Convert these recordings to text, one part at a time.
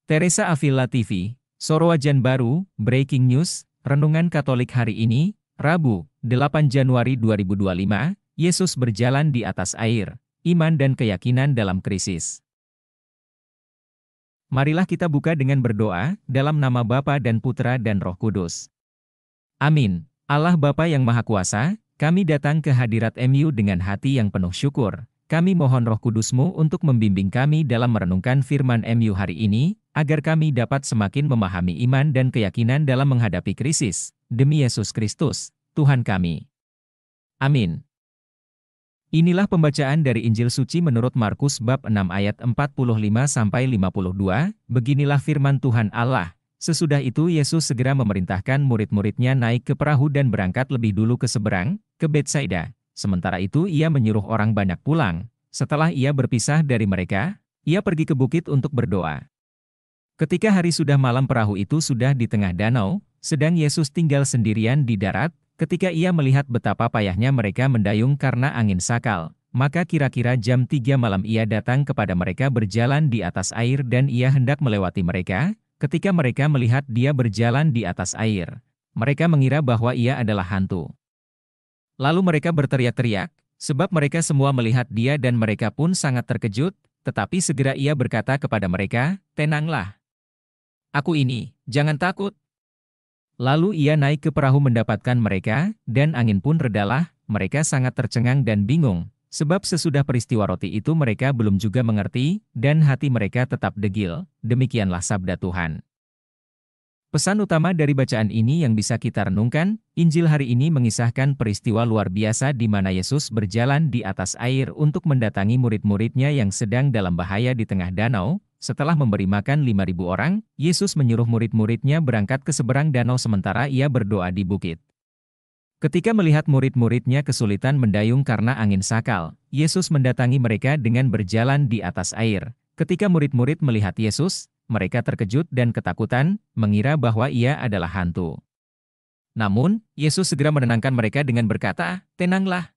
Teresa Avila TV, Sorowajan Baru, Breaking News, Renungan Katolik hari ini, Rabu, 8 Januari 2025, Yesus berjalan di atas air, iman dan keyakinan dalam krisis. Marilah kita buka dengan berdoa, dalam nama Bapa dan Putra dan Roh Kudus. Amin. Allah Bapa yang Maha Kuasa, kami datang ke hadirat MU dengan hati yang penuh syukur. Kami mohon Roh Kudus-Mu untuk membimbing kami dalam merenungkan firman MU hari ini, agar kami dapat semakin memahami iman dan keyakinan dalam menghadapi krisis. Demi Yesus Kristus, Tuhan kami. Amin. Inilah pembacaan dari Injil Suci menurut Markus bab 6 ayat 45-52, beginilah firman Tuhan Allah. Sesudah itu Yesus segera memerintahkan murid-muridnya naik ke perahu dan berangkat lebih dulu ke seberang, ke Betsaida. Sementara itu ia menyuruh orang banyak pulang. Setelah ia berpisah dari mereka, ia pergi ke bukit untuk berdoa. Ketika hari sudah malam perahu itu sudah di tengah danau, sedang Yesus tinggal sendirian di darat, ketika ia melihat betapa payahnya mereka mendayung karena angin sakal, maka kira-kira jam 3 malam ia datang kepada mereka berjalan di atas air dan ia hendak melewati mereka. Ketika mereka melihat dia berjalan di atas air, mereka mengira bahwa ia adalah hantu. Lalu mereka berteriak-teriak, sebab mereka semua melihat dia dan mereka pun sangat terkejut, tetapi segera ia berkata kepada mereka, "Tenanglah. Aku ini, jangan takut." Lalu ia naik ke perahu mendapatkan mereka, dan angin pun redalah, mereka sangat tercengang dan bingung, sebab sesudah peristiwa roti itu mereka belum juga mengerti, dan hati mereka tetap degil. Demikianlah sabda Tuhan. Pesan utama dari bacaan ini yang bisa kita renungkan, Injil hari ini mengisahkan peristiwa luar biasa di mana Yesus berjalan di atas air untuk mendatangi murid-muridnya yang sedang dalam bahaya di tengah danau. Setelah memberi makan 5.000 orang, Yesus menyuruh murid-muridnya berangkat ke seberang danau sementara ia berdoa di bukit. Ketika melihat murid-muridnya kesulitan mendayung karena angin sakal, Yesus mendatangi mereka dengan berjalan di atas air. Ketika murid-murid melihat Yesus, mereka terkejut dan ketakutan, mengira bahwa ia adalah hantu. Namun, Yesus segera menenangkan mereka dengan berkata, "Tenanglah.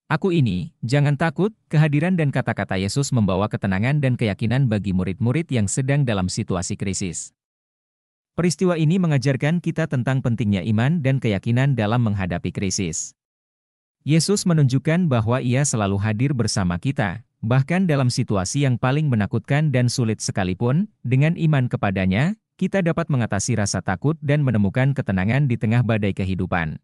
Aku ini, jangan takut." Kehadiran dan kata-kata Yesus membawa ketenangan dan keyakinan bagi murid-murid yang sedang dalam situasi krisis. Peristiwa ini mengajarkan kita tentang pentingnya iman dan keyakinan dalam menghadapi krisis. Yesus menunjukkan bahwa ia selalu hadir bersama kita, bahkan dalam situasi yang paling menakutkan dan sulit sekalipun. Dengan iman kepadanya, kita dapat mengatasi rasa takut dan menemukan ketenangan di tengah badai kehidupan.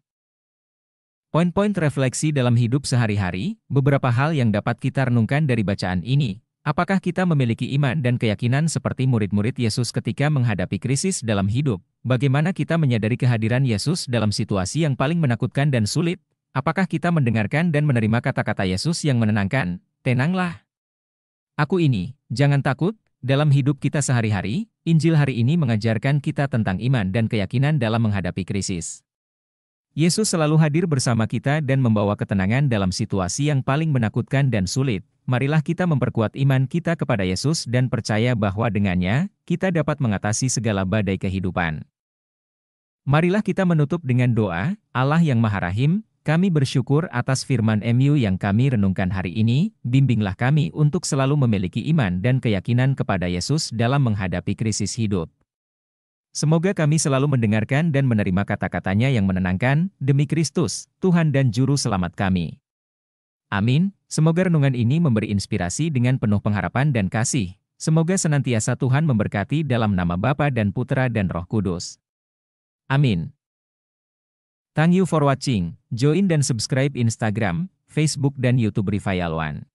Poin-poin refleksi dalam hidup sehari-hari, beberapa hal yang dapat kita renungkan dari bacaan ini. Apakah kita memiliki iman dan keyakinan seperti murid-murid Yesus ketika menghadapi krisis dalam hidup? Bagaimana kita menyadari kehadiran Yesus dalam situasi yang paling menakutkan dan sulit? Apakah kita mendengarkan dan menerima kata-kata Yesus yang menenangkan? Tenanglah. Aku ini, jangan takut. Dalam hidup kita sehari-hari, Injil hari ini mengajarkan kita tentang iman dan keyakinan dalam menghadapi krisis. Yesus selalu hadir bersama kita dan membawa ketenangan dalam situasi yang paling menakutkan dan sulit. Marilah kita memperkuat iman kita kepada Yesus dan percaya bahwa dengannya, kita dapat mengatasi segala badai kehidupan. Marilah kita menutup dengan doa. Allah yang Maha Rahim, kami bersyukur atas firman MU yang kami renungkan hari ini. Bimbinglah kami untuk selalu memiliki iman dan keyakinan kepada Yesus dalam menghadapi krisis hidup. Semoga kami selalu mendengarkan dan menerima kata-katanya yang menenangkan, demi Kristus, Tuhan dan Juru Selamat kami. Amin. Semoga renungan ini memberi inspirasi dengan penuh pengharapan dan kasih. Semoga senantiasa Tuhan memberkati dalam nama Bapa dan Putra dan Roh Kudus. Amin. Thank you for watching. Join dan subscribe Instagram, Facebook dan YouTube Revival One.